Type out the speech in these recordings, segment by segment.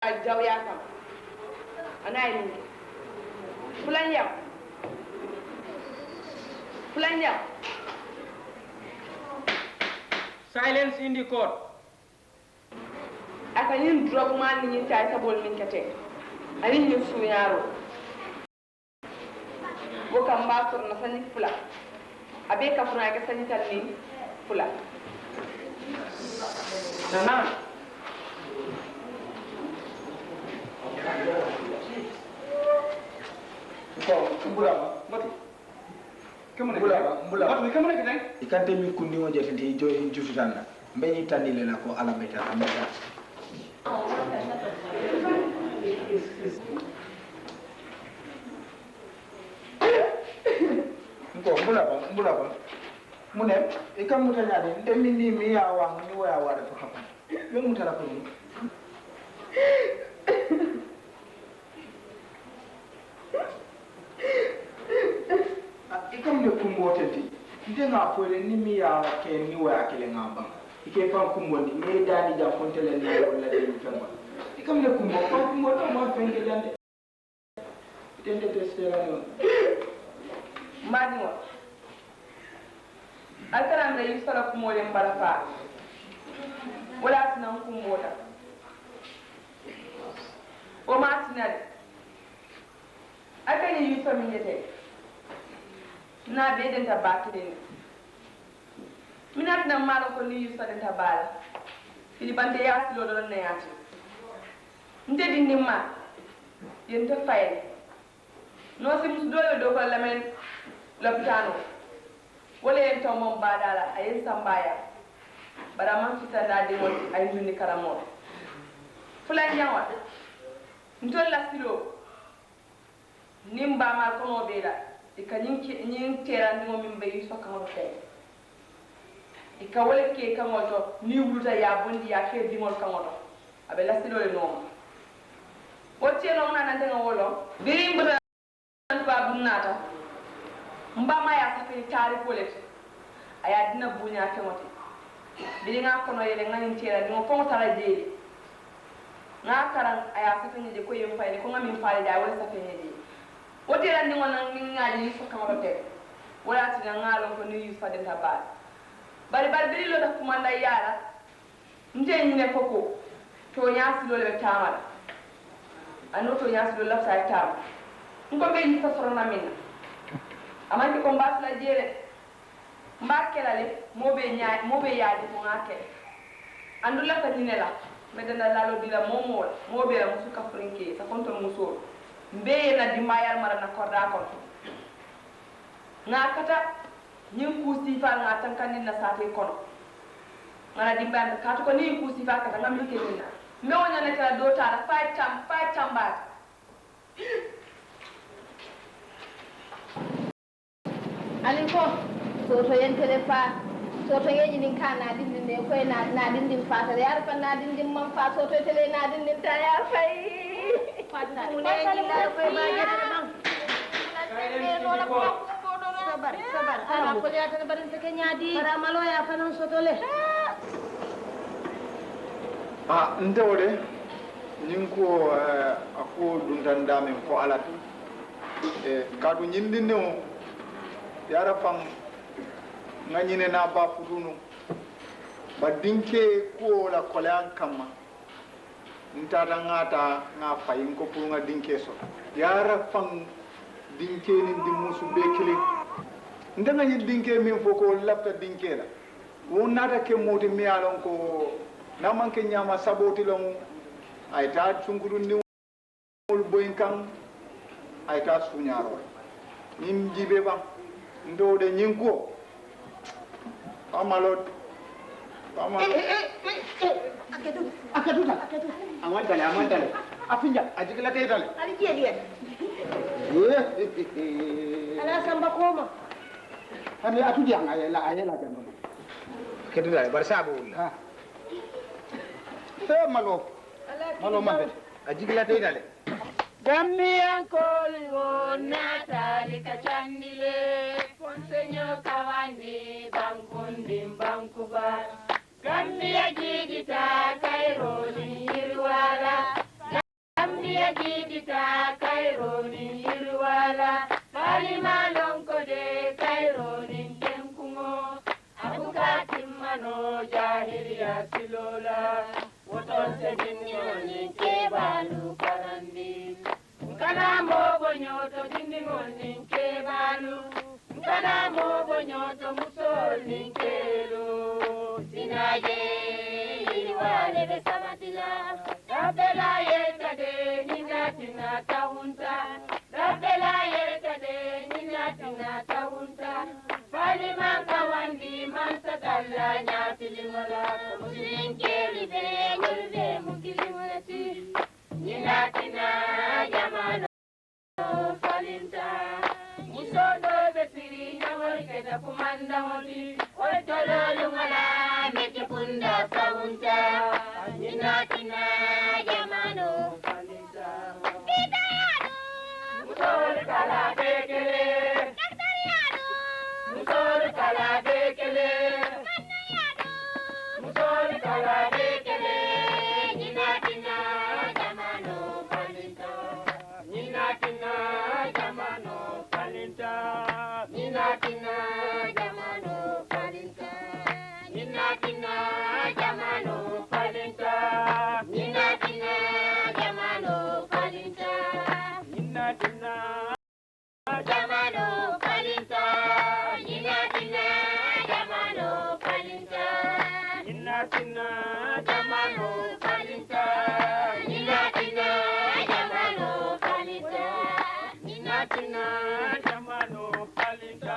jaw ya kam anay ni fulan yam silence in the court aka yin drug man ni tay sabol min kete ani ni suñaro bo kam ba sur na sani fula abe ka funa ga sani tan ni fula nana ko mbula mati mbula kamane kene ikante mi kundi mo jetenti jo jusutanna mbeni tandile la ko ala beta ameta ko mbula ba mune ikam mutanya de ndemi ni mi ya wa ni wa wa da to hapan be mutala ko ikam de kumbo tenti nde nga fole ni mi ya ke ni wa ke le ngamba ike fan kumbo ni me dani ja fontele na wala de mi famba ikam de kumbo fan kumbo to ma fenge dande tende testela no mani wa alkaram da yusara kumo le mbarafa wala tinan kumbota o ma tinale akani yusa minyete na be den tabaki den minat na malo ko ni yusa den tabala ili bante ya silo do na yati nde dinni ma yenta fayel no si musu dole do ko lamen lopitano wala en taw mom badala ayen sambaya bara man fita da de won ay duni karamo fulan yawa ntol la silo nimba ma ko mo bela ikanyin teran mo min be so kan te ikawale ke kan oto ni wuluta ya bondi ya ke dimol kan oto abe la silo le no wote no na nande ngolo birim bra ba bunata mba ma ya safi tari polet aya dina bunya kemote bili nga kono yele ngani tera dimo fo tara jeeli nga karan aya safi ni de ko yem fayde ko ngami faale da wala safi ni de wote ran ni ngona ngaaji ni fo kamaro te wala tina ngalo ko ni yusa de tabal bari bili lo da kumanda yara nje ni ne foko to nyaasi lo le tamala ano to nyaasi lo la sa tam ngo be ni fa sorona minna amati ko mbas la jere mbakela le mobe yaadi ko ngake andula ta dinela medana lalo dila momo mobe la musuka frinke sa konto muso mbe na dimayal mara na korda kon ngakata nyim kusi fa ngatan kan na sate kono ngana dimban ka to ko ni kusi fa kata ngam like ni mbe wonya na kala do tara fight cham ba aliko soto yentele fa soto yeji din ka na dindin ne koy na dindin fa ta yar fa na dindin man fa soto tele na dindin ta yar fai fata mu ne ni la koy ma gena man sabar ala ko ya tan barin take nyaadi para malo ya fa non soto le ndewde nin ko ako duntan damen fo alatu kadu nyindinde o yara fam nganyine na ba fudunu ba dinke ko la kolan kama ntata ngata nga fayin ko pour nga dinke so yara fam dinke ni dimusu be kili ndanga ni dinke min foko lapta dinke la wonata ke moti mi alon ko na manke nyama saboti lon ay ta tunguru ni mol boyin kan ay ta sunyaro nim jibe ba ndode nyinko amalot akaduta amantale afinja ajikila taytale ali jedi ala samba koma hani atudi anga ayela jambo keduta bar sabu ha malo mambe ajikila taytale Gambian koligo natali kachandile Ponsenyo kawandi bankundi bankuba Gambia jigita kairoli yirwala jidita kaironi irwala malima lonko de kaironi tenkumo abukati mano jahiliya silola woton sedinoni kebalu karandi kana mogo nyoto dindingoni kebalu kana mogo nyoto musol ninkelo sinaje irwale be sabatila rabela yetade ninatina taunta rabela yetade ninatina taunta palima kawandi mansatalla nyafilimala musinkeli be nyulbe mukilimati ninatina jamano falinta musodo be siri nyawarke da kumanda hoti otololu ngala meke punda saunta ninatina jamano falinta idayado musol kala bekele musol kala bekele musol kala bekele ninatina jamano falinta ninatina jamano falinta ninatina jamano falinta ninatina jamano falinta ninatina jamano falinta ninatina jamano falinta ninatina jamano falinta ninatina jamano falinta ninatina jamano falinta ninatina jamano falinta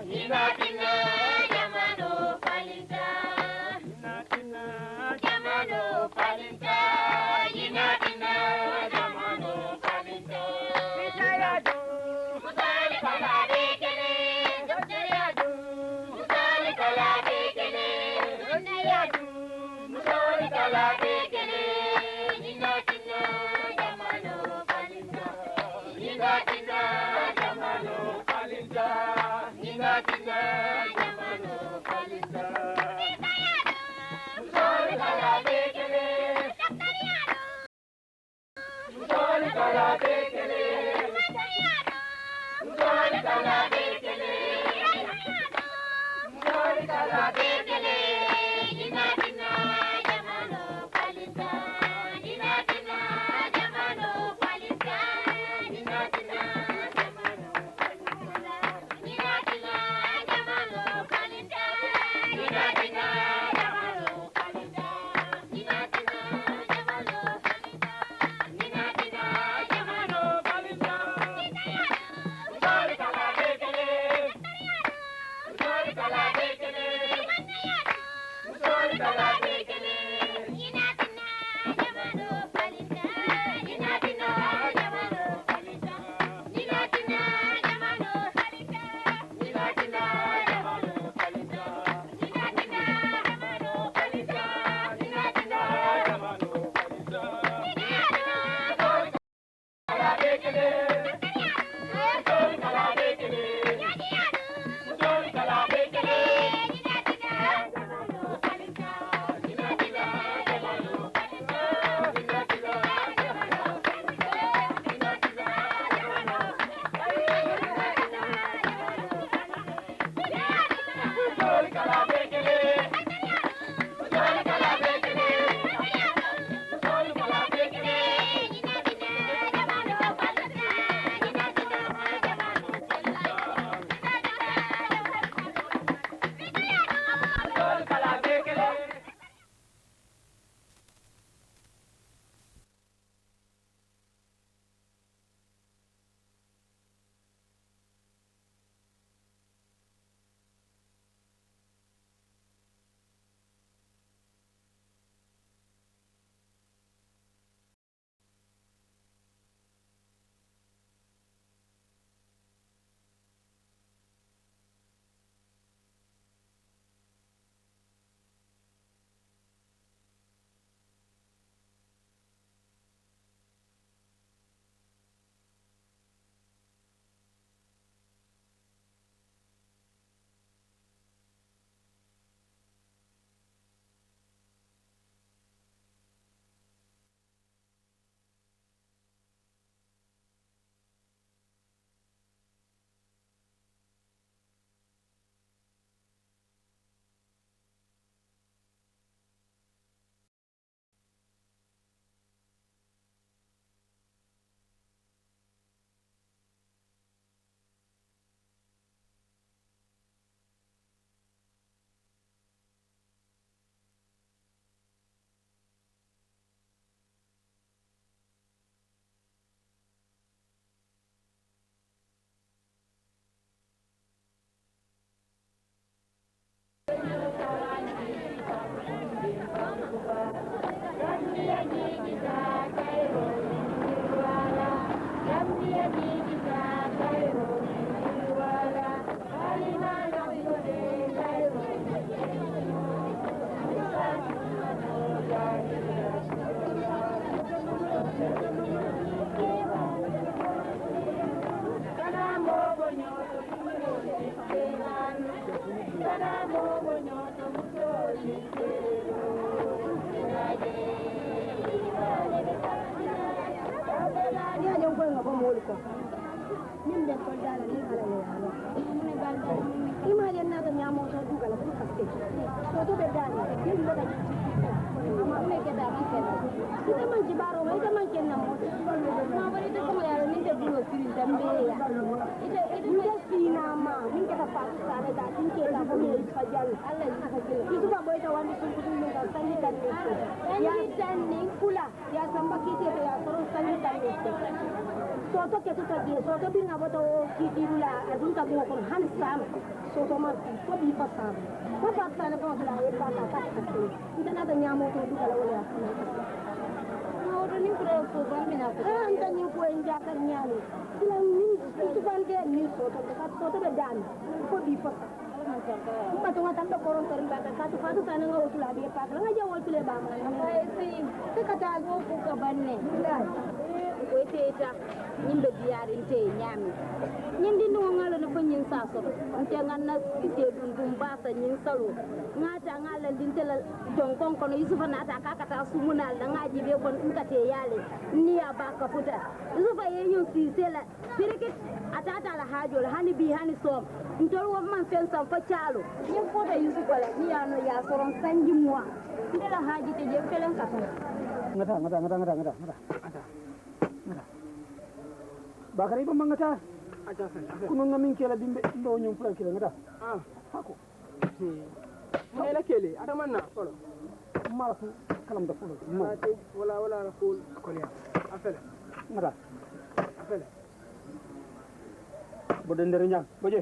ninatina jamano falinta ninatina jamano falinta ninatina jamano falinta bitayado musali kala bekele bitayado musali kala bekele bitayado musali kala bekele ninatina jamano falinta ninatina jamano falinta ninatina jamano falinta musali kala bekele musali kala bekele musali kala bekele musali kala bekele ninatina jamano falinta ninatina jamano falinta ninatina jamano falinta ninatina jamano falinta ninatina jamano falinta ninatina jamano falinta ninatina jamano falinta musali kala bekele musali kala bekele ko min be ko dala ni ala le ala ni balde imali na to nyamo to duga la ko kaste to be dani ni lo da amma me ke da man ke ita man jibaro mai ita man kenna mo ma bari to ko ya ni te duno firin dambe ya ita ni sina ma min ke ta fa sare da tin ke da ko ni fajal Allah ni ka ke itu ba boy ta wani sun kudin mun ka sanni kan ne ya tan ni kula ya samba ki te ya soro sanni kan ne soto ke tuta je soto bi ngabo to ki dirula adun ka mo kon han sam soto ma ko bi fasam ko fatta na ko la e pa ka ka ita na da nyamo to duka la wala ma odo ni ko ko ban mina ko anta ni ko en jakar nyalo ila ni itu ban de ni soto ka soto be dan ko bi fasam ma to ngata ndo koron tor ba ka tu fatu kana ngo tula bi pa nga ja wo tule ba ma ai si ka ta go ko ka banne ko teta nimbe diarin te nyami nyindi no ngala no fanyin saso nte nganna te dum basa nyin salo ngata ngala dintela jonkon kono yusufa nata kakata sumunal da ngaji be kon nkate yale niya baka futa yusufa yenyu sisela pirikit atata la hajol hani bi hani som ntol wo man fen sam fa chalo nyin fota yusufa la niya no ya soron sanji muwa ndela haji te je felen kafa ngata bakari ba mangata kuno ngamin kela dimbe ndo nyum fula kela ngata hako Mela kele ada manna solo malafu kalam da fulo wala raful kolya afela ngata boden dere nyam boje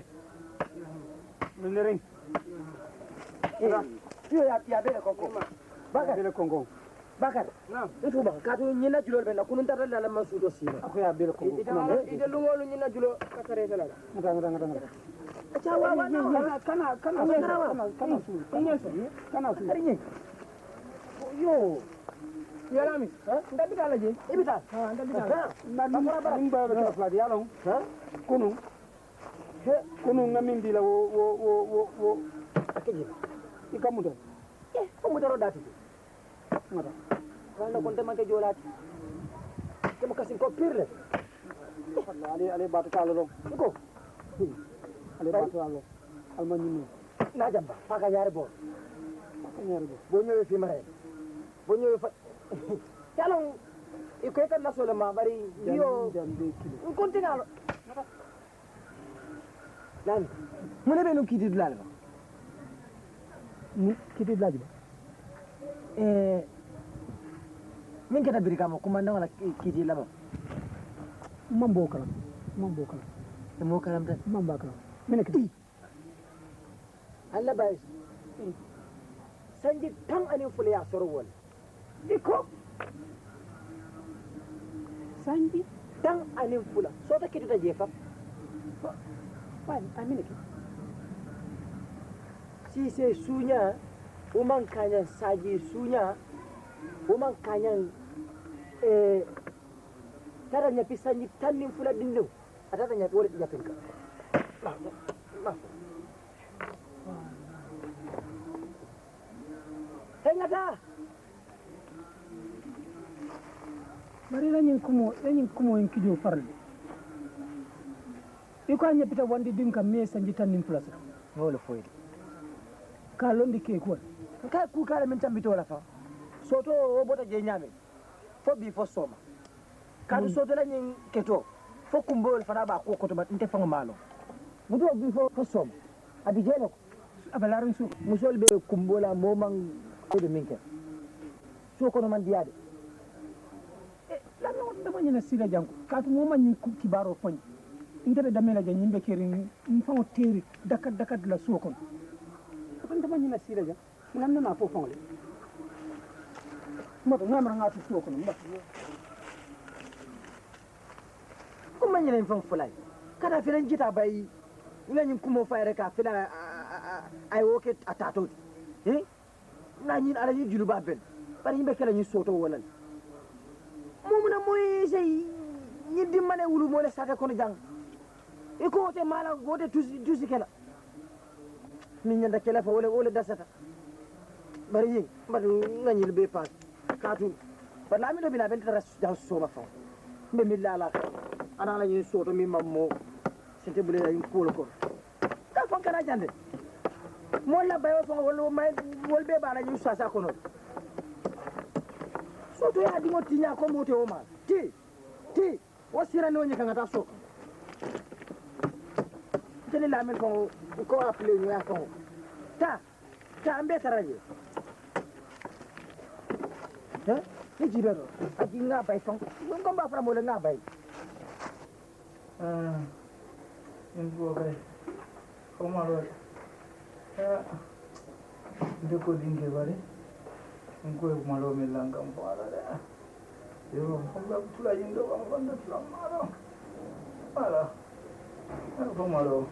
ndere yo ya be konko bakari le kongo bakar itu ba ka to nyina julo be na kunun tarala la masudo sima ako ya be kongo ida lungolu nyina julo katare tala ngata cawa wa kana ariñe yo yalami ndabi dala je ibita ndabi dala nimba be fla yalo kunu ngamin dila wo akeji ikamuda ko mu daro dati ngata wala kon tamante jolati ko kasin ko pirle ale batu talo ko ale batu talo almanyini na jamba faka yaare bo bo ñëwé fi mare bo ñëwé fa yalo iko ka na solo ma bari yo continue lan mu ne be no kiti dulal ba kiti dulaji ba min keta birika mo kuma wala kiti lama mambo kala mo karam tan mamba kala mine kiti Allah bai sanji tan anin fule ya soro wala diko sanji tan anin fula so ta kiti ta jefa fine amine ki si se sunya woman kanya saji sunya woman kanya tara nya pisanji tannin fula dindu atata nya wala nya pinka hengata bari lañin kumo en kijo farle iko anya pita wandi dinka me sanji tannin place wala foyde ka londi ke ko ka ku kala min tambito wala fa soto o bota je nyame fo bi fo soma kadu soto lañin keto fo kumbol fana ba ko to ba inte fango malo mudo bi fo soma abi jelo ko abalarin su musol be kumbola momang de minke so ko no man diade lano dama nyina sila janko katu moma nyi kibaro fon indere damela jan yimbe kerin fango teri dakat la so kon ko dama nyina sila jan ngan na fo fon le moto ngamra ngatu so kon mba ko man nyina fon fulay kada filan jita bay ngani kumo fayre ka fila ay woke atato na ñin ala ñi julu ba ben bari ñi bekela ñi soto wonal mumuna moy sey ñi dimmane wulu mo le sata kono jang e ko te mala wote tusi kala min ñanda kala fa wala dasata bari ñi mbadu ngañil be pass katu par la mi do bina ben tara jang so ma fa be mi la ana la ñuy soto mi mammo sente bule la ko ko ka fon kana jande mo la bayo fon wol may wol be bana ñu sasa ko no soto ya di mo tinya ko mo te o ma ti o sira no ñi kanga ta so tele la mel fon ko appelé ñu ya ko ta ambe taraje ha ni jibero aji nga bay fon ko ba fra mo le nga bay Info kai. Komaro. Deko dinge bare. Info malo melanga mpara da. Yo, komba tula yindo komba tula maro. Mara. Komaro.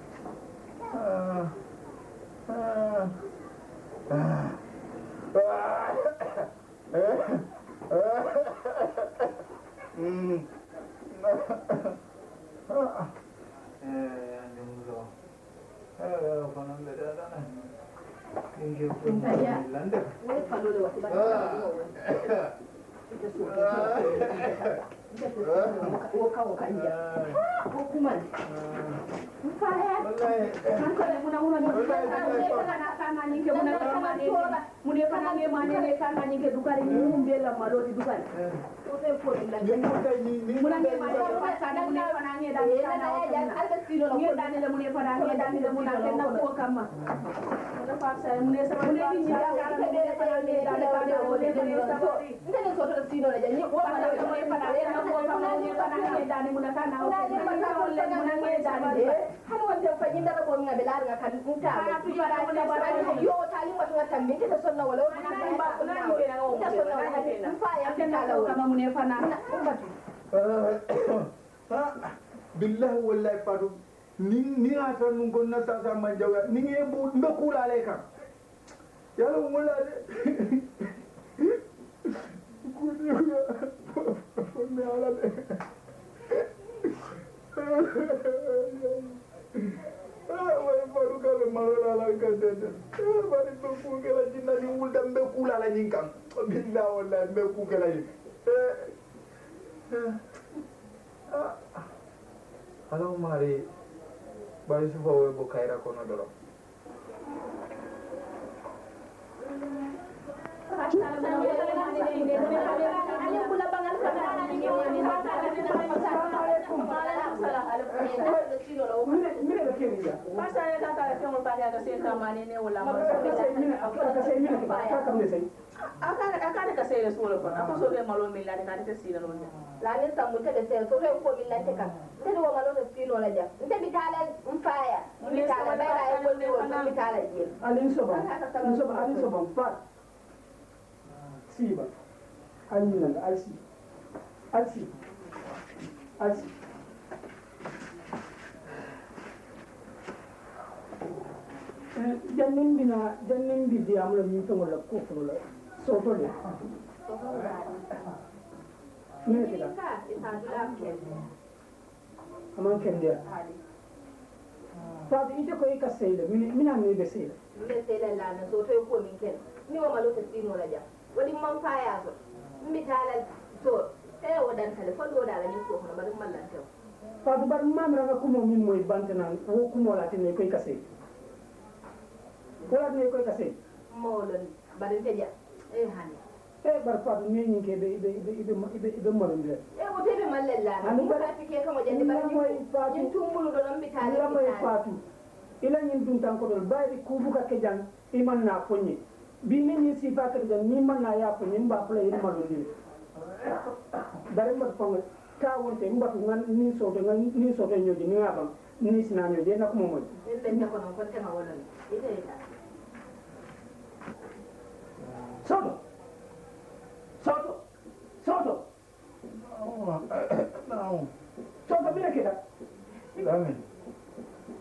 Billah wallahi padu ni ata nun gonna sasa manjawa ni nge bu mbe kula le kan yalla wala de ku ni ala de way padu kala mala la kan de bari be ku gela jinna ni wulda mbe kula la nyin kan billah wallahi mbe ku gela yi Halo mari bari su fawo bo kaira kono doro akana ka sere solo ko ako so re malo mi la ka te sira no la ni samu te de sere so re ko mi lante kan te do malo de sino la ja te bitala mfaya bitala ba ra ko ni wo bitala ji alin soba alin soba fa siba alin nan alsi jannin bi di amula min to wala ko ko la so to le ni ke da aman ken dia fa di ite ko ka sele mina ne be sele la na so to ko min ken ni wo malo te sino la ja wadi man faya so bitala to e wadan tele fo do dala ni ko hono bari mallante fa du bar mamra ga kumo min moy bantana wo kumo la tene ko ka sele wala ne koy kasse mawlon bari teja hani bar fatu ne nyi ke be molon de wo tebe mallalla ni ko fati ke kamo jande bari ni tumbulu do non bitale la moy fatu ila nyin dun tan ko dol bayri ku buka ke jang iman na fonye bi ne ni sifa ke jang ni man na ya fonye mba fula yi molon de dare mo fonga ta wonte mbatu ngan ni so to nyodi ni ngabam ni sina nyodi na ko mo moy ben ko non ko tema wala ite Soto. No. Soto bila kita.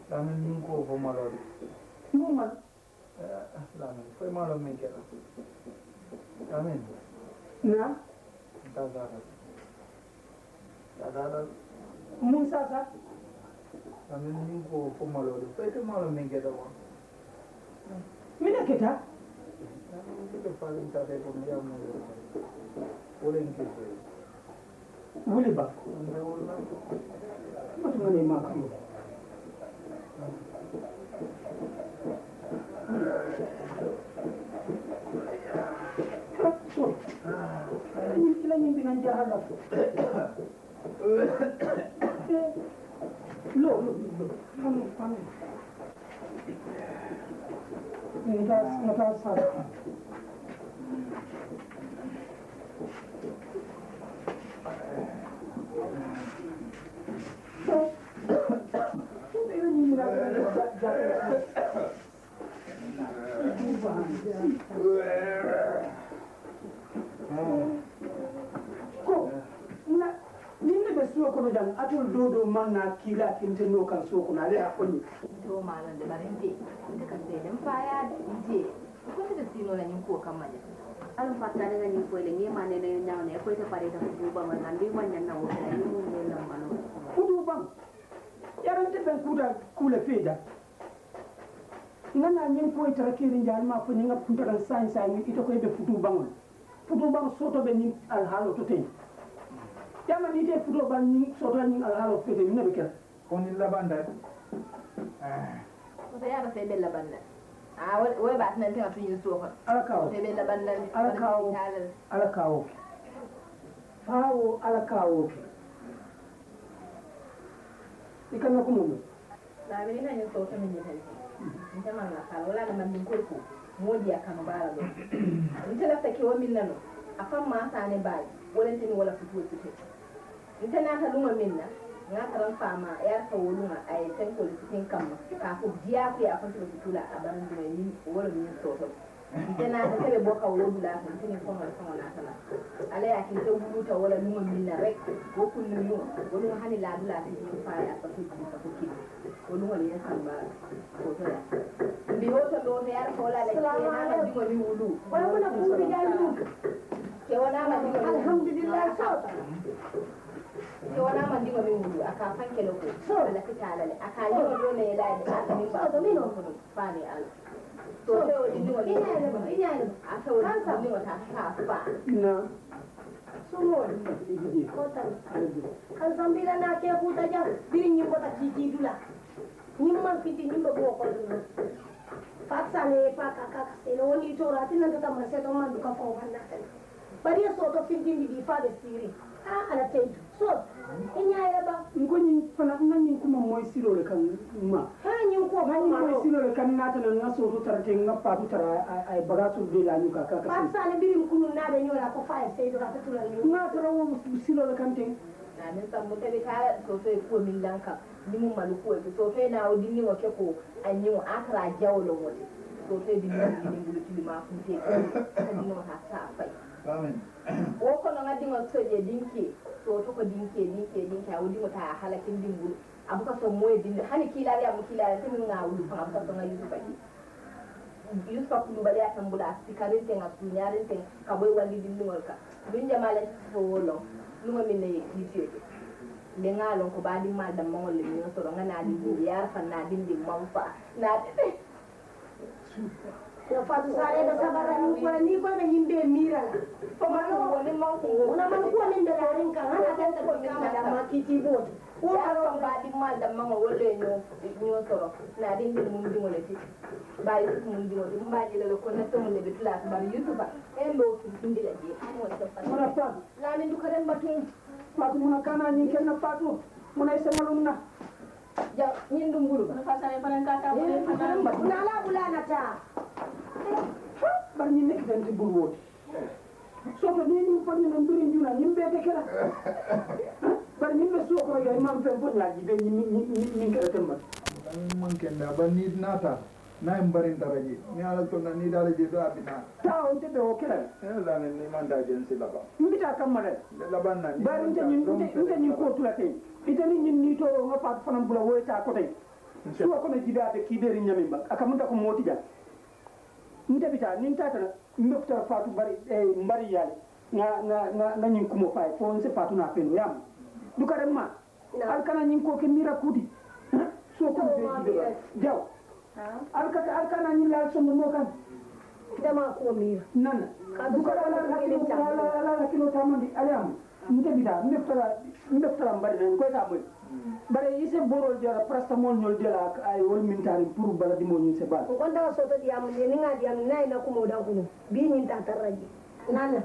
Lamin ni ko fo malo. Numan. Lamin foi malo men kera. Lamin. Na. Dada. Musa sa. Lamin ni ko fo malo. Foi te malo men kera wa. Mina kita. Kita paling tak ada pun yang mau. Boleh kita. wuli ba matu ngane ma ko so ni kila ni binan jahala lo kan nata sa Ninne be suwo kono jang atol dodo manna kila kinte no kan suwo kono ale akoni to malan de barinde de kan de dem faya de ko te sino la nyim ko kamaja alam patane na nyim ko le ngi mane ne nyaaw ne ko te pare da ko ba man andi man na wo la ni mun ne na mano fudu bang yarante ben kuda kule feda ngana nyim ko itara kiri njal ma ko nyinga punta dan sai ni ito ko be fudu bang soto be ni al halo to ten yama ni te fudu bang ni soto ni al halo fede ni be kala on illa banda ko te yaba se bella banda we ba tan tan tun yusu ko ala kawo te bella banda ala kawo fawo ala kawo ikana ko mo la be na yusu to min ni tan ntama na kala wala na man ko ko modi akano bala do ntela take o min nano afam ma tane baay wala tin wala futu ntana ta luma minna nga taran fama ya ta woluma ay tan ko litin kam ka ko diya ko ya fanto futula abaran do ni wala ni to ntana ta tebe boka wodula tan tin ko ma na tala ala ya kin to buluta wala luma minna rek ko kullu yo wala hani la dula tin fa ya ta ko ki wala wala ya samba ko to ya mbi hoto do ne yar ko la le na dingo ni wulu wala kuna kumbi jalu ke wana ma dingo alhamdulillah so ke wana ma dingo mi wulu aka fanke loko so la kitala le aka yi do ne la da aka mi ba do mi no ko fa ne al to te o dingo ni ina aka o dingo ta ta fa na sumo kota kan sambila na ke kuta ja birin yi kota kiki dula nyimman fiti nyimba bo ko dum faksa ne pa ka se no ni to rati nan ta ma se to man ka fo banna tan bari so to fiti di fa de siri ala te so inya ya ba ngoni fana ngani kuma moy siro le kan ma ha nyin ko ngani moy siro le kan nata nan ngaso to tarate ngappa to tara ay bagatul de la nyuka ka faksa ne birin kunu na de nyora ko fa se do rati tulan ni ngata rawo siro le kan ten na min tambo tabe ka so so ko min lanka ni mu malu ko so so na o dinni o keko anyi o akra jawlo woni so so dinni ni ngulu tili ma funte ka dinno ha sa fay amen o ko no ngadi ngo so je dinki so to ko dinki a wudi mo ta halakin dingul abuka so moye dinni hani kila ya mu kila ya tin nga wulu fa abuka so ngayu fay yusufa kulu bali atambula sikarin ten asunyaarin ten ka boy wandi dinni ka bin jamala so wolo luma min ne kitiyo le ngalon ko badi mal dam mangol le mi so ngana di yar fa na dindi mamfa na ko fatu sare da sabara ni ko na yimbe mira ko ma no woni mawko una man ko min da larin kan hana kan ta ko kama da ma kiti bo ko aro badi mal dam mangol wolle nyo so na dindi mum di wala ti bayi mum di wala mbaji le ko na to mun le bitla ba yusufa en do dindi la je mo ta fa mona fa la min du karen batun fatu mona kana ni kenna fatu mona semalum na ja nyin dum bulu na fa sare fanan ka ta ko karen batun na la bulana ta bar ni nek dan ti bul wot so to ni ni fonni no mbiri njuna ni mbede kala bar ni me so ko ya imam fe bo nyaaji be ni kala temba man kenda ba ni nata na mbarin daraje ni ala to na ni daraje do abina ta on te be o kala la ni man da jensi laba mbita kamale laban na ni bar nte ni ko tula te itani ni to nga fa fanam bula woyta ko tay so ko na jidaade kiberi nyami ba akamunda ko moti ja ndebita nin tata mbefta fatu bari mbari yale nga nyin kumo fay fo on se fatu na penu yam du ka dem ma al kana nyin ko ke mira kudi so ko be jibe jaw al kana nyin la so mo kan dama ko mira nan du ka la kilo tamandi alam bida mbeftara mbari nan koy ta moy bare ise borol jara prestamol nyol jela ay wol mintari pour bala dimo nyin se bal ko nda so to diam ni nga diam nay na ko mo da ko bi nyin ta taraji nana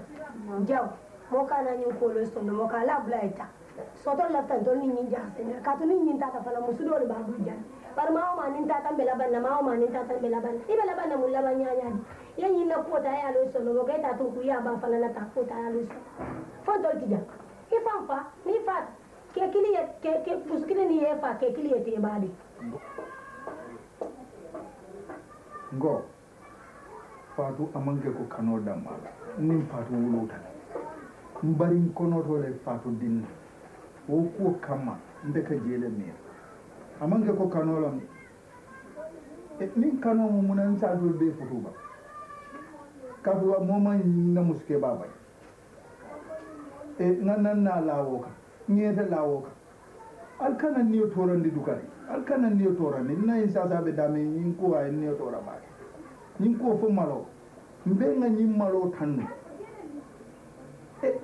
jaw mo kana nyin ko lo sto mo kala blaita so to la tan to ni nyin ja se ka to ni nyin ta fala musudo le ba buja par ma o ma nin ta tan bela banna ma o ma nin ta tan bela banna ibela banna mulla banya nya ya nyin na ko ta ya lo so no ga ta to ku ya ba fala na ta ko ta ya lo so fo to tija ifanfa ni fa ke kiliye ke puskine ni ye fa ke kiliye te badi ngo fatu amanke ko kano damala nin fatu wuluta mbari kono to le fatu din wo ko kama ndeka jele me amanke ko kano lam nin kano mo munan sa do be futuba kabu mo man na muske baba nan na lawo ka nyete lawo ka alkana niyo torandi dukari alkana niyo torandi na isa sabe dame nyin ko ay niyo tora ba nyin ko fo malo mbe nga nyin malo tannu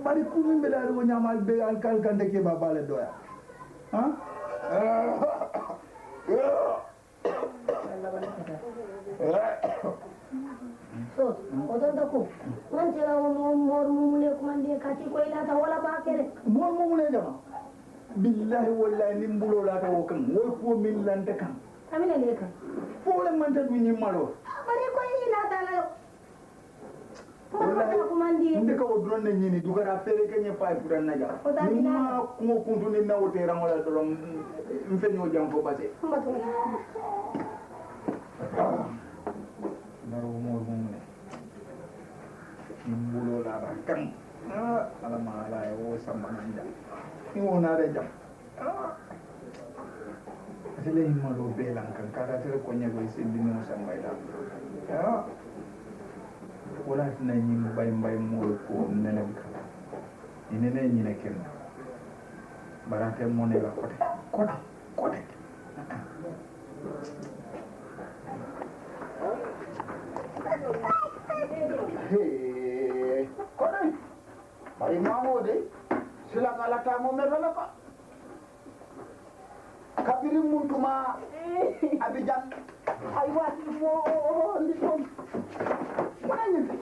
bari ku min bela do nyamal be alkal kande ke baba le doya ha so odan da ko man tira mo mor mumule ko man de kati ko ila ta wala ba kere mor mumule jama billahi wallahi nim bulo la ta wo kan wo ko min lante kan amina le kan fo le man ta du nyin malo bari ko ila ta la wallahi ko man de inde ko dron ne nyini dugara fere ke nye fay puran na ja ni ma ko kuntu ni na wote ran wala dolom mfe nyo jam fo base naro mor mumule nimbulo la ra kan ala ma ala e wo samananda ni wona re jam asile imalo belan kan kada tere ko nyago sindino sambayda wala na nyim bay mo ko nene ka inene nyine ken barate mone la kote kono bari mamode sila kala ta mo me rala ka kabiri muntuma abijan ay wati mo ndi tom mana ni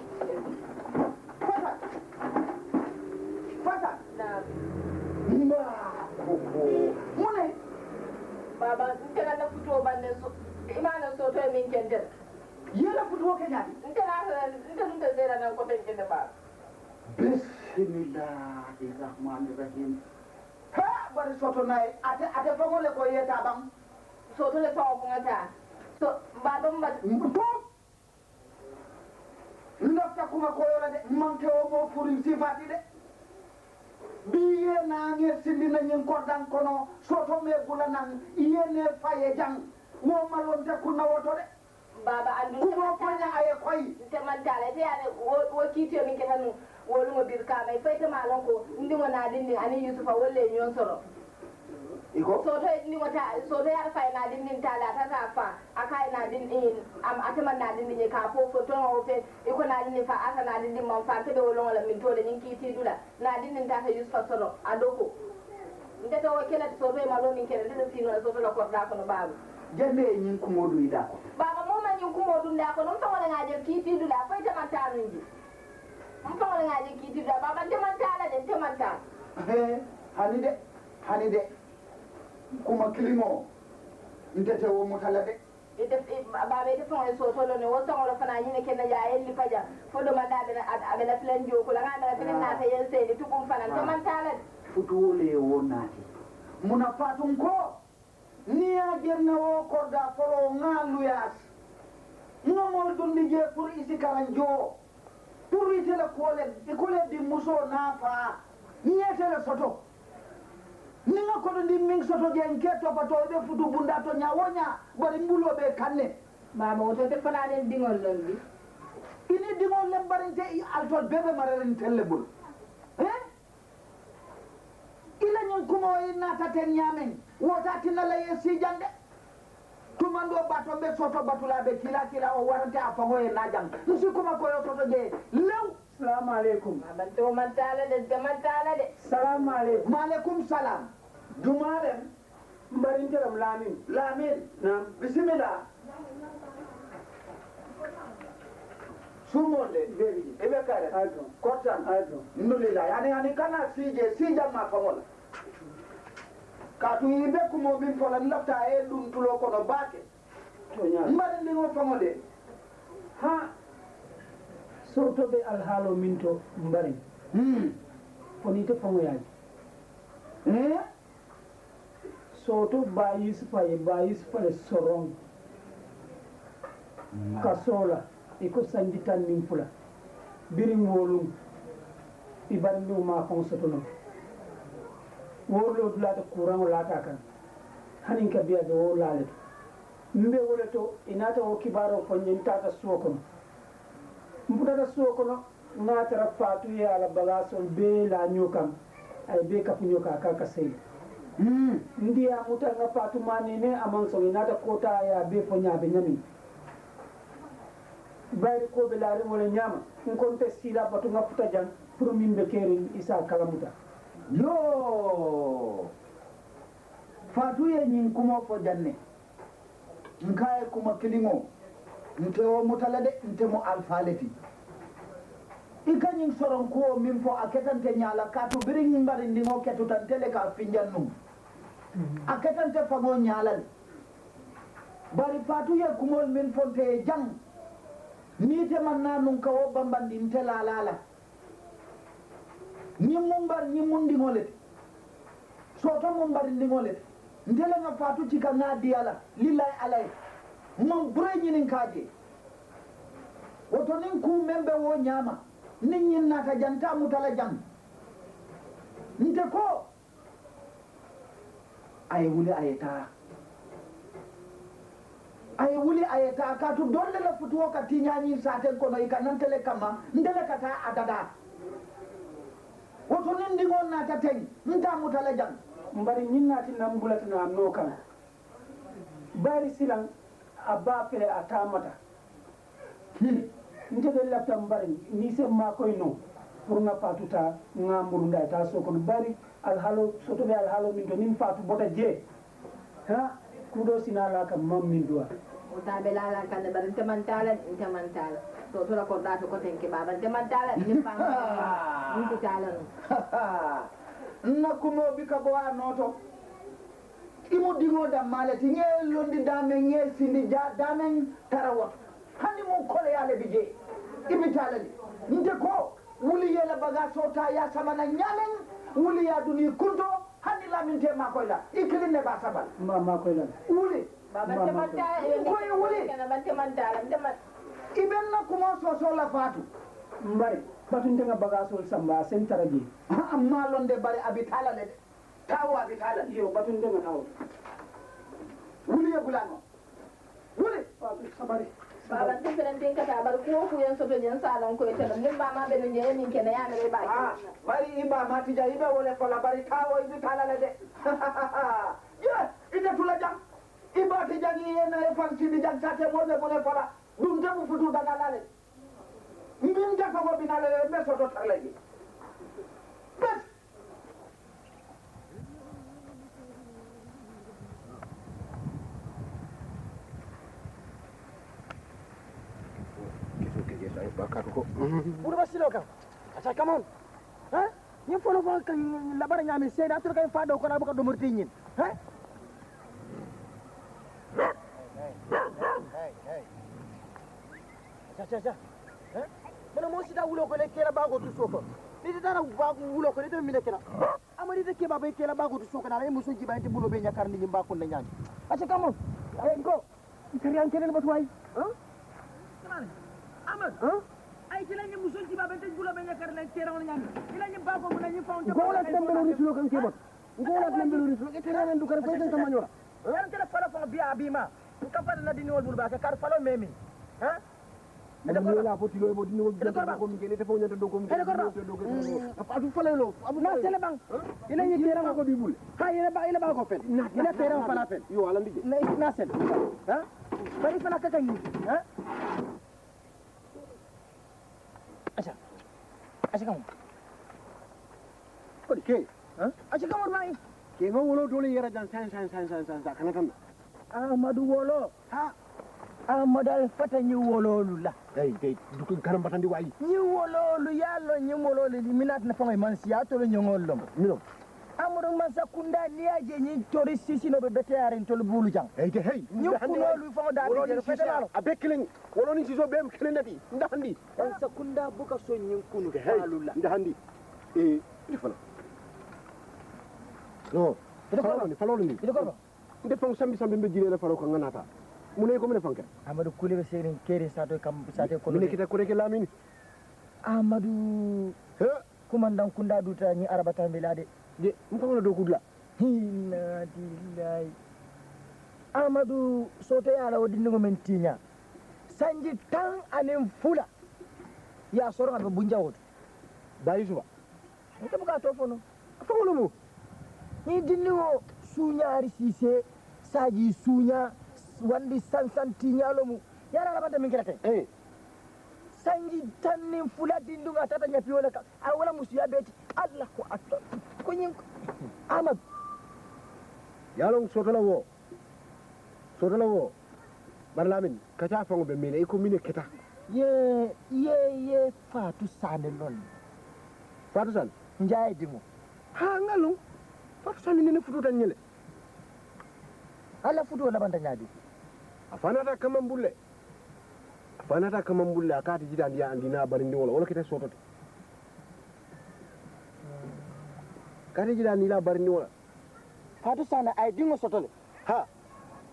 fata na ma mone baba nkena na futo bande so imana so to min kender yela futo ke nyati nkena zera na ko ten kende ba bismillahirrahmanirrahim ha bari soto nay ate fangole ko yeta bam so to le fa ko ngata so baba mba lofta kuma koyola de manke o mo furi sifati de biye nange sindina nyen kordan kono soto me bulanan yene faye jang wo malonte kunna woto de baba andu kuma konya aye koy te man tale te ane wo kitiyo min ketanu wolu mo bir ka may fayta malon ko ndi wona dinni ani yusufa wolle nyon soro iko so to ni wata so to yar fay na dinni tala ta fa akai na dinni am atama na dinni ka fo to o fe iko na dinni fa aka na dinni man fa te do wala min to de nyin kiti dula na dinni ta yusufa soro adoko ndete o kela so to malon min kela de sino so to ko da ko no babu jande nyin ko modu ida ko baba mo man nyin ko modu nda ko non to wala ngaje kiti dula fayta man ta nunji mpa wala ngaje kiti dula baba te man ta la de te man ta hani de kuma kilimo ndete wo mutala de baba ite fon so to lo ne wo to wala fana yine ken ya elli faja fodo manda be abela plan jo ko la ngana be na ta yen sey tu kum fana te man ta la futuwole wo naati muna fatum ko ni a jerna wo korda foro ngaluyas ngomol dundi je pour isi kalan jo pour itele kole di muso na fa nyetele soto ninga kodo ndi ming soto je nketo pato be futu bunda to nyawonya bari mbulo be kanne baba woto te fana den dingol lolli ini dingol le barinte altol bebe mararen tellebul ila nyin kumo ina taten nyamen wota tinala yesi jande tumando bato be soto batula be kila o warante afango e najam nsi kuma ko soto je lew salamu alaikum Baban to mantala de. salamu alaikum maaleykum salam dumalem mbarin teram lamin lamin nam bisimila sumonde bebi ebe kare alto kortan alto ndulila yani kana sija ma famola katu ibe kumo min fola lafta e dum tulo kono baake to nya mbade ndi ngo famode ha soto be alhaalo min to mbarin fonite fongoyaji soto bayis faye soron kasola iko sanji tan nin fula birin wolum ibarin ɗum ma fon soto non worlodu laata courant o laata kan hanin ka biyade wo laalete mbe wole to inata o kibaro foñen tata suwo kono mbutata suwo kono natara fatuye ala bagasol be laño kam ay be kafuño ka kaka sey ndiya mutanga fatumanene aman so inata kota ya be foñaɓe ñami bayri koɓe laari wole ñama konte sila batu nga futa jang pour min ɓe kerin isa kalamuta yo fatuye ñin kumo fo janne nkaye kuma kilimo nte o mutala de nte mo alfaleti ikañin soron kuwo min fo a ketante ñala katu biri mbari ndingo ketutantele ka finjan num a ketante fango ñalal bari fatuye kumol min fonte jang ni te manna nun ka wo bambandi nte lalala ñimmu mbar ñimmu ndingolete soto mo mbari ndingolete ndele nga fatu cika nga diyala lillahi alay man bure ñinin kaje woto nin ku membe wo ñama nin ñin nata janta mutala jang nte ko ay wuli ayeta katu dolle la futuwo ka tiñañin saten kono i ka nantele kamma ndele kata adada woto nin ndingon nata teng nta mutala jang mbari ñinnati nam bulatina no kan bari silan a ba pele a tamata ntebe lafta mbari ni se ma koy no pour nga patuta nga mburunda ta sokon bari alhalo soto be alhalo min to nin fatu bota je ha kudo sinala kam mam min duwa Utabe la kan de barin temantala to to ko da to ko tenke baba temantala ni pam ni tala na kumo bika bo anoto imu dingo da malati nge londi dame nge sindi ja dame tarawa hani mu kole yale bije ibi talali nde ko wuli yela baga sota ya samana nyamen wuli ya duni kunto hani la min te makoyla ikilin ba sabal ma makoyla wuli baba temantala koy wuli kana ban temantala temat iben na kumo so la fatu mbari batun nga bagasol samba sen taraji amma londe bari abitala le tawo abitala yo batun nga nawo wuli ya bulano wuli sabari baba different thing kata bar ko yan soto jen salon ko ete nim ba ma be no je min kene ya mere ba bari iba ma tija ibe wole fola bari tawo ibitala le de ye ite tula jam iba tija ni yena e fanti di jam sate wole fola dum tabu futu daga lale min jafa ko binale be soto tarleji bes Buru basilo kan. Acha come on. Ha? Ni fono fo kan labara nyami seda tur kan fa do ko na buka do murti nyin. Ha? Hey. Acha. Ha? Mana mo sida wulo ko le kela bago tu soko. Ni de dara bago wulo ko le de mine kela. Amari de ke baba kela bago tu soko na re muso jiba inte bulo be nyakar ni nyimba ko na nyani. Acha come on. Hey go. Ikarian kelen batwai. Ha? Ahmad, ay ci lañu musul ci baba tej bulo be ñakar lañ téra wala ñami ci lañu ba ko mu lañu faw ci gola tembelu rislo kan kebot gola tembelu rislo ke téra len du kar fay tan mañora yan kala fala fa bi abima ka fa na dini wol bul ba ka kar falo memi ha ada ko la poti lo mo dini wol ko mi gele te faw ñata do ko mi gele do ko adu fala lo abu na tele bang ila ñi téra ko di bul ha ila ba ko fen ila téra fala fen yo ala mbije na sel ha bari fana ka kan ha acha Asikam. Ko ke. Asikam mai. Ke ngo wolo dole yara jan san kana tan. Ahmadu wolo. Ha. Ahmadal fata ni wolo lula. Dai duk karam batandi wayi. Ni wolo lu yalo ni wolo li minat na fangay man siya to nyongol lom. Mino. Amuru masakunda liaje ni tori sisi no be beteare tol bulu jang. Hey ke hey. Ni kuno lu fango da de fetala. Abe killing wolo ni siso bem killing dati. Ndahandi. Sakunda buka so nyin kunu halula. Ndahandi. Ni fala. No. Falolo ni. Ito ko. Nde fang sambi be jine la falo ko nganata. Mune ko mene fanke. Amadou Kuli be serin kere sato kam sato ko. Mune kita ko reke lamini. Amadou. Kumandan kunda duta ni arabata belade. Je mko do kudla. Inna dillahi. Amadou soto ya lawo dingo men tinya. Sanji tan anen fula. Ya soro ngabe bunja woto. Bayi suba. Nte buka to fono. Fawolo mo. Ni dingo suñaari sise saji suña wandi sansan tiñalo mu yara la bata min kirate sanji tannin fula dindunga tata nyapi wala ka a wala musiya beti Allah ko atto ko nyin amad yalong sotola wo barlamin kacha fango be mine ko mine keta ye fatu sane lon fatu san njaay dimo ha ngalong fatu san ni ne futu tan nyele ala futu wala banta nyaadi afanata kaman bulle akati jidan ya andina barindi wala kete sotote kati jidan ni la barindi wala fatu sana ay dingo sotole ha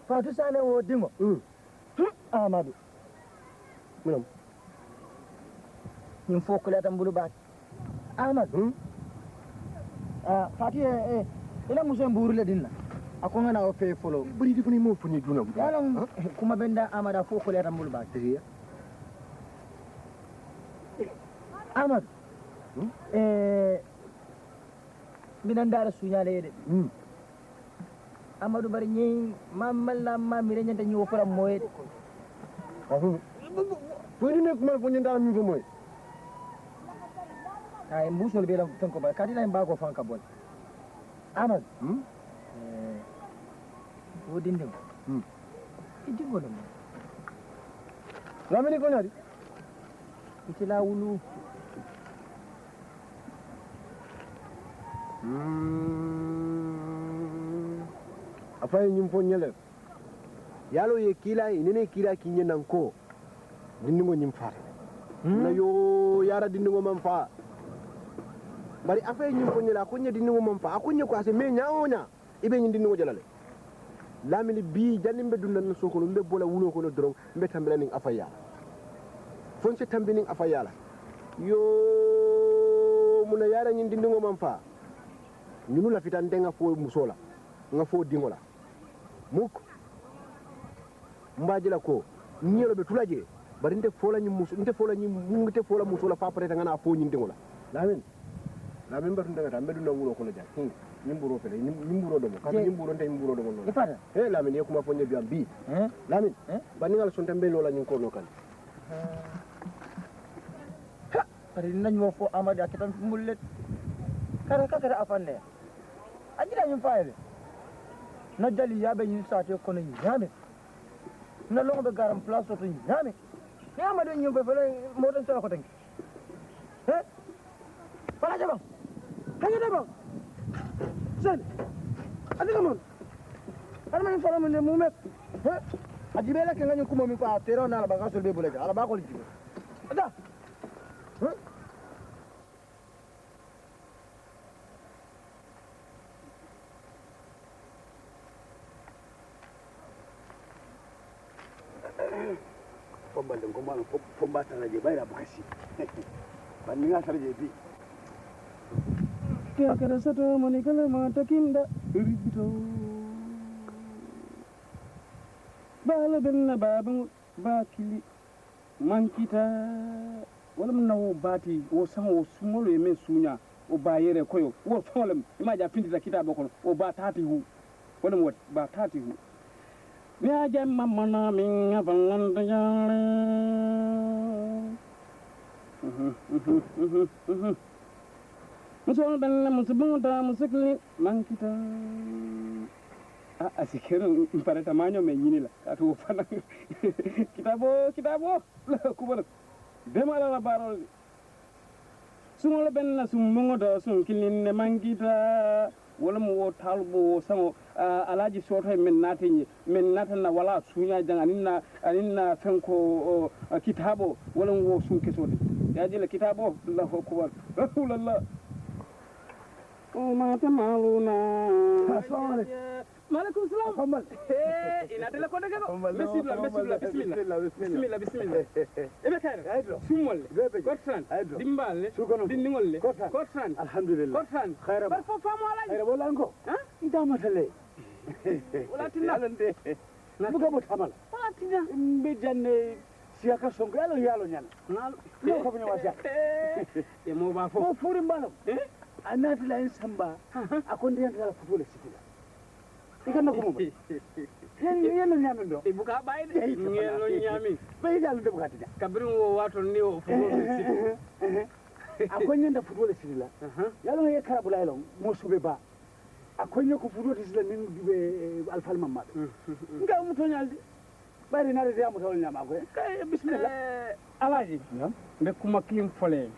fatu sana wo dingo Amadou minam nim fokule tan bulu baat Amadou fatu ila muso mburu le dinna ako ngana o fe folo bari di fani mo fani duna yalon kuma benda amada fokule tan bulu baat Amadou minan dara suñale de Amadou bari ñi mamal na ma mi reñante ñi wofara moy de fu ni nek mal fu ni dara mi fo moy ay mbusol be la tanko ba kadi na mbago fanka bol Amadou o dindem idingo dum ramini ko ñadi itila wulu afay ñim fo ñele yalo ye kila inene kila kinye nanko dindigo ñim faare na yo yara dindigo man fa bari afay ñim fo ñela ko ñe dindigo man fa ko ñe ko ase me ñaoña ibe ñi dindigo jalale lamini bi janimbe dunna na sokolo mbe bola wulo ko no dron mbe tambela ning afay yala fonse tambinin afay yala yo muna yara ñi dindigo man fa ñunu la fitan denga fo musola nga fo dingola muk mbajila ko ñelo be tulaje bari nte fola ñi muso nte fola ñi ngite fola musola fa pare nga fo ñi dingola lamin batu ndaga tambe duna wulo ko la ja nimburo fele nimburo do mo ka nimburo ndey nimburo do mo non ifada lamin ye kuma fonye biam bi lamin baningal son tambe lola ñi ko no kan bari nañ mo fo amadi akitan mullet kara afande ajira ñum faayde na jali yabe ñi saate ko no ñame na longo be garam place to ñame ñama do ñum be fele mo don so ko tan fala jaba kanya daba sen adiga mon arma fala mon mu met ajibe la kenga ñum kuma mi fa tero na la ba gasol be bulaja ala ba ko li ada pombalde ko man pomba tanaje bayra bukasi banni nga sarje bi kera soto moni kala ma takinda ribito bala benna babu bakili mankita wala mun nawo bati wo sama wo sumolo e men sunya o bayere koyo wo folam imaja pindita kitabo ko o ba tati hu wala mo ba tati hu ya jamma mana min avalanda yare muso bella muso bonta muso kli mankita asikero pareta manyo me nyinila atu fana kitabo la kubana demala la barol sumolo benna sum mongoto sum kilin mankita wala mo wo talbo samo alaji soto men natinyi men natanna wala sunya jang aninna fenko kitabo wala wo sum kesode yaji la kitabo Allahu akbar rasulullah o mata maluna Maaleykum salaam. Fambal. Ina tele ko daga ko. Bismillah. Ebe kayra. Sumol. Kotran. Dimbal. Dindingol. Kotran. Alhamdulillah. Kotran. Khaira. Bar fo famo ala. Khaira bolan ko. Ha? Ndama tele. Wala tinna. Buga bo tamal. Wala tinna. Mbe janne siaka sonko yalo nyana. Nalo. Lo ko banya wasa. E mo ba fo. Mo furi mbalo. Anati la insamba. Akonde yanda la futole sikila. Ikan aku mau. Yang nyami do. Ibu kabai deh. Ngelo nyami. Bayi jalan deh bukan tidak. Kabrin wo wato ni wo football sisi. Aku nyenda football sisi lah. Yalo ya kara bulai long. Musuh beba. Aku nyoko football sisi lah ni dube alfal mamad. Enggak mutu nyaldi. Bayi nari dia mutu nyama aku. Kayak bismillah. Alaji. Be kuma clean fole.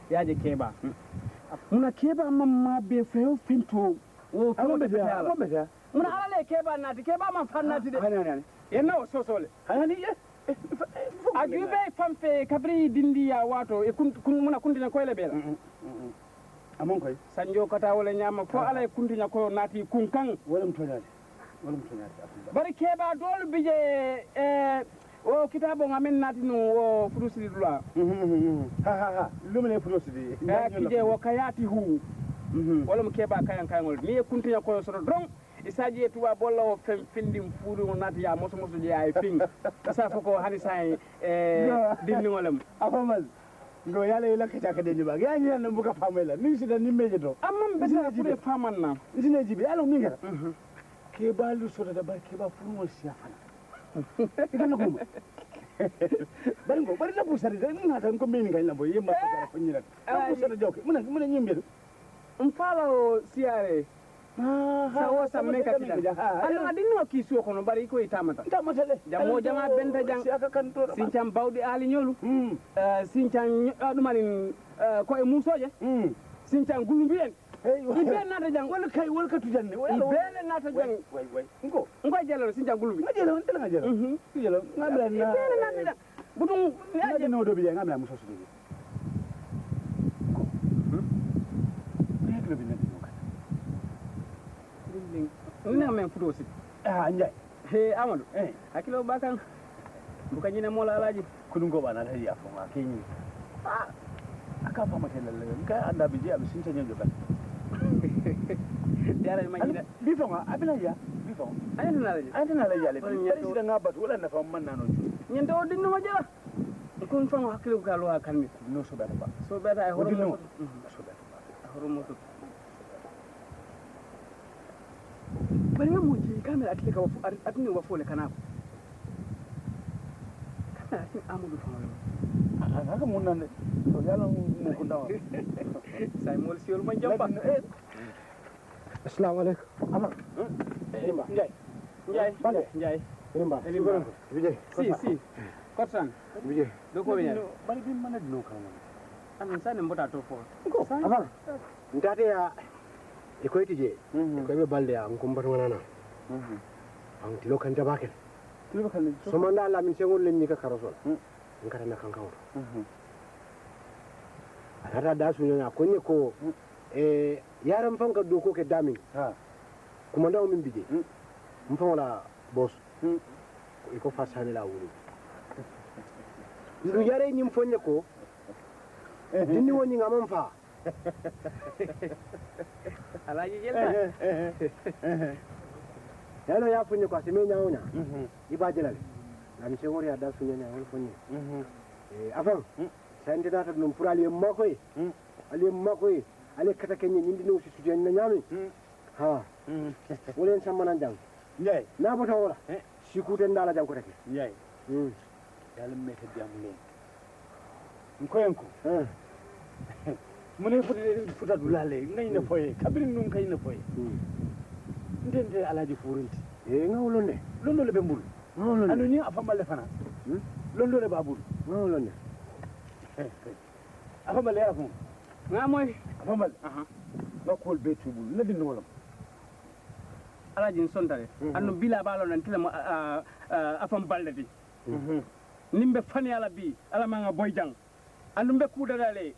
Ya je keba. Muna keba mamma be feo finto. Wo kuma be feo. Muna alale keba nati keba man fannati de hani yenna o sosole hani agribe fampe kabri dindi ya wato e kun muna kundina koyle bela amon koy sanjo kata wala nyama fo ala kundina ko nati kun kan walam tonati bari keba dol bije o kitabo ngamen nati no o furusidi dula ha lumene furusidi kije wo kayati hu wala mo keba kayan ni kuntinya ko so dron isaji tuwa bolla o findim fuuru mo nati ya moso je ay fing sa foko hani sai dinni ngolem afamal ngo yale la ka ka denni ba ya ni nan buka famela ni sida ni meje to amma besa pour faman na ndine jibi alo minga ke balu so da bar ke ba furu mo siya fana ikan ko bari la busari da ni ngata ko meni kan la boy yemba ka fanyira la busari joke muna nyimbe mpalo siare sawo samme katida ala dinno kiso kono bari ko itamata le jamo jama benta jang sincam bawdi ali nyolu sincam adumanin ko e musoje sincam gulumbi en ibe nata jang wala kay wala katu janne ibe nata jang way ngo jelo sincam gulumbi ngajelo tel ngajelo jelo ngabla na ibe nata jang budung yaje no do biya ngabla musoso do Ina men fudo si. Njay. He Amadou. Hakilo bakan. Bukan nyina mola alaji. Kudun go bana tayi afon ma kenyi. Aka fa mate lalle. Ka anda biji am sin tanyo jogan. Yara ma nyina. Bi fa ma abila ya. Bi fa. Ayna la ya le. Bari sida ngabat wala na fa man nano. Nyende o dinno ma jara. Kun fa ma hakilo ka lo akan mi. No so beta ba. So beta ay horo mo. So beta. Horo mo. Bari nga muji kamera atleka atuni wafole kanako kamera atin Amadou fawlo aka munande to yalla mo ko ndaw say mol siol ma jamba assalamu alaykum ama njay rimba bije si kotsan bije do ko benya bari bi manad no kana amin sane mbota to fo ama ndate ya iko itije ko be balde am ko mbato nana am tilo kan tabakel tilo kan so man la min sengol len ni ka karosol ngara na kan kawo ara da su nya ko ni ko yaram fanka do ko ke dami kuma ndaw min bije mfa wala boss iko fasane la wuri ndu yare ni mfonye ko dinni woni ngamam fa alaji jelta yalo ya funye kwa semenya ona iba jelale na mchengori ya dasu nyanya wal funye afan sande data dum purali makoy ali makoy ali kata kenye nyindi no si suje na nyami ha wolen samana jang njay na bota wala sikute ndala jang ko take njay yalla mete jam len nkoyenko mune futa dulale ngayna foye kabrin num kayna foye ndende alaji furinti ngawlonde londo le be mbul ngawlonde anu ni afamale fana londo le babul ngawlonde afamale ya fum ngamoy afamale ngakol be tubul na dinno wala alaji sondare anno bila balo nan tilama afam balde di nimbe fani ala bi ala manga boyjang andu be kudadale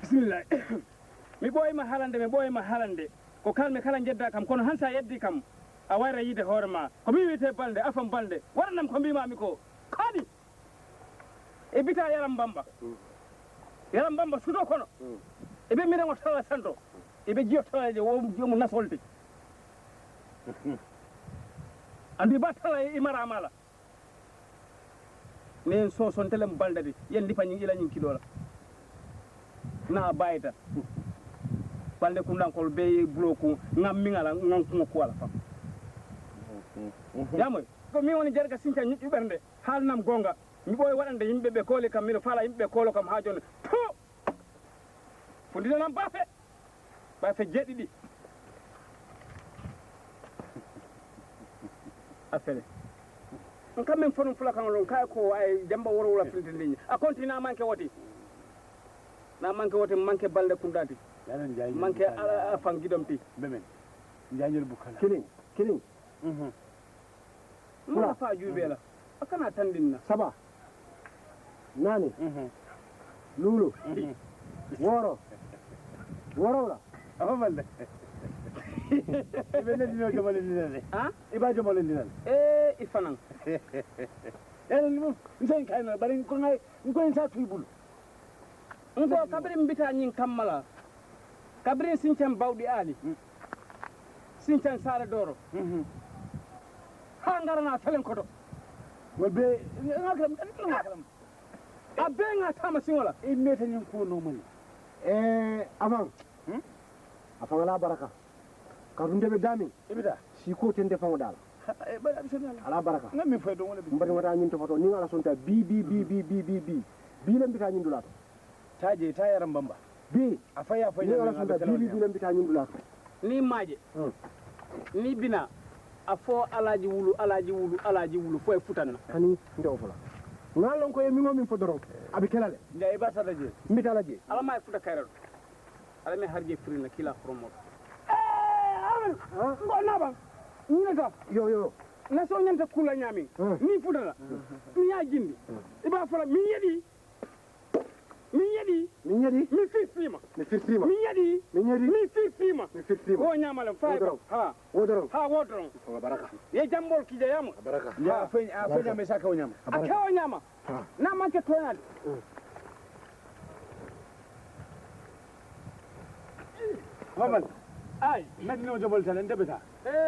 bismillah mi boyma halande ko kalme kala jedda kam kono hansa yeddi kam a wayra yide hoorema ko mi wiyete balde afam balde waranam ko mbimami ko kadi e bita yaram bamba sudo kono e be mirengo tawa santo e be jiyo tawaje wo jomu nasolde andi ba tawa e mara mala nen so son telem balde di yendi fanyi ila nyin kidola na bayta balde kum dan kol be bloku ngam mingala ngam ko wala fam yamoy ko mi woni jarga sinta nyi bernde halnam gonga mi boy wadande yimbe be kole kam mi fala yimbe kolo kam ha jonne to fondina nam bafe jedidi afele on kam men fonum fula kan lon kay ko ay jamba woro wala filti ligne a continue manke woti manke balde kundati manke ala fang gidom ti bemen njañel bukala killing mala fa jubela akana tandinna saba nani lulu woro la afamalle ibe nedino jomale dinale ha iba jomale dinale ifanan nsen kayna bari ko ngay ko sa tribul ngo kabrin bita nyin kammala kabrin sinchan bawdi ali sinchan sara doro ha ngarana telen koto walbe ngakram abe nga tama singola e meta nyin ko no mali avant afan ala baraka ka dunde be dami ibida si ko tende fango dal ala baraka ngam fay do wala mbari wata nyin to foto ni ala sonta bi lambita nyin dulato taje ta yaram bamba bi afaya ni ala sonta bi lambita nyin dulato ni maje ni bina afo alaji wulu fo e futanna hani ndo fola ngalon ko mi ngomin fodoro abi kelale ndey ba tadaje mbita laje ala may futa kayrado ala me harje frina kila promo ngo naba ñinata yo na so ñanta kula ñami ni futala mi ya jindi iba fala mi yedi mi firsima mi firsima wo ñamala fa ha wodoro baraka ye jambol kije yam baraka ya afenya me saka nyama akawo nyama na manke toyal Mamal ay medno jobol tan ndebeta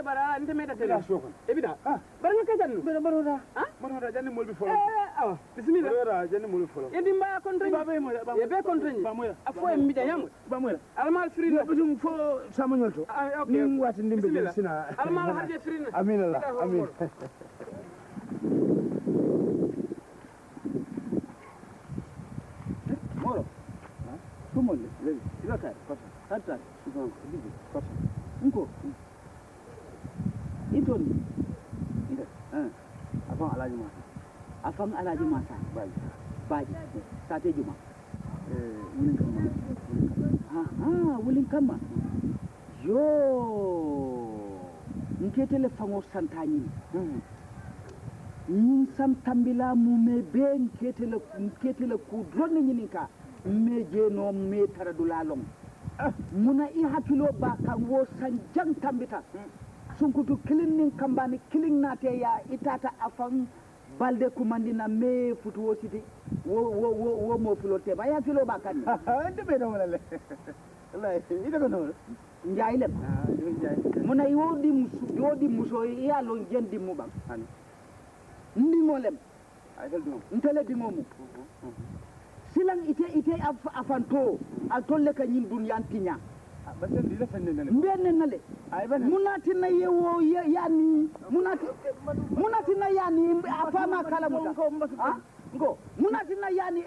bara nte meta tele shokon ebida bara nga kajannu bara ha janni molbi folo awa bismillah bara janni molbi folo yedi mba kontrani e be kontrani afo e mbija yam bamoyla almal frina budum fo samanyolto ni wati ndimbe sina almal harje frina amin allah amin moro tumolle levi ilaka kata sugan bibi kata nko itoni ida afan alaji masa baji sate juma wulin kama yo nke telefongo santani yin sam tambila mu me be nke tele ku drone nyininka me je no me taradula long muna I hakilo ba kan wo sanjang tambita sunkutu kilin kambani kilin nate ya itata afan balde kumandina me futu wo siti wo mo filote ba ya filo ba kan ande be no wala wallahi ida ko no njaay lem muna yodi muso ya lo jendi mu bang ndingolem ntele dingomu silang ite afanto atolle ka nyin dunyan tinya basen dile fenne mbenne nale munati na yewo yani munati na yani afama kala muta ngo munatina yani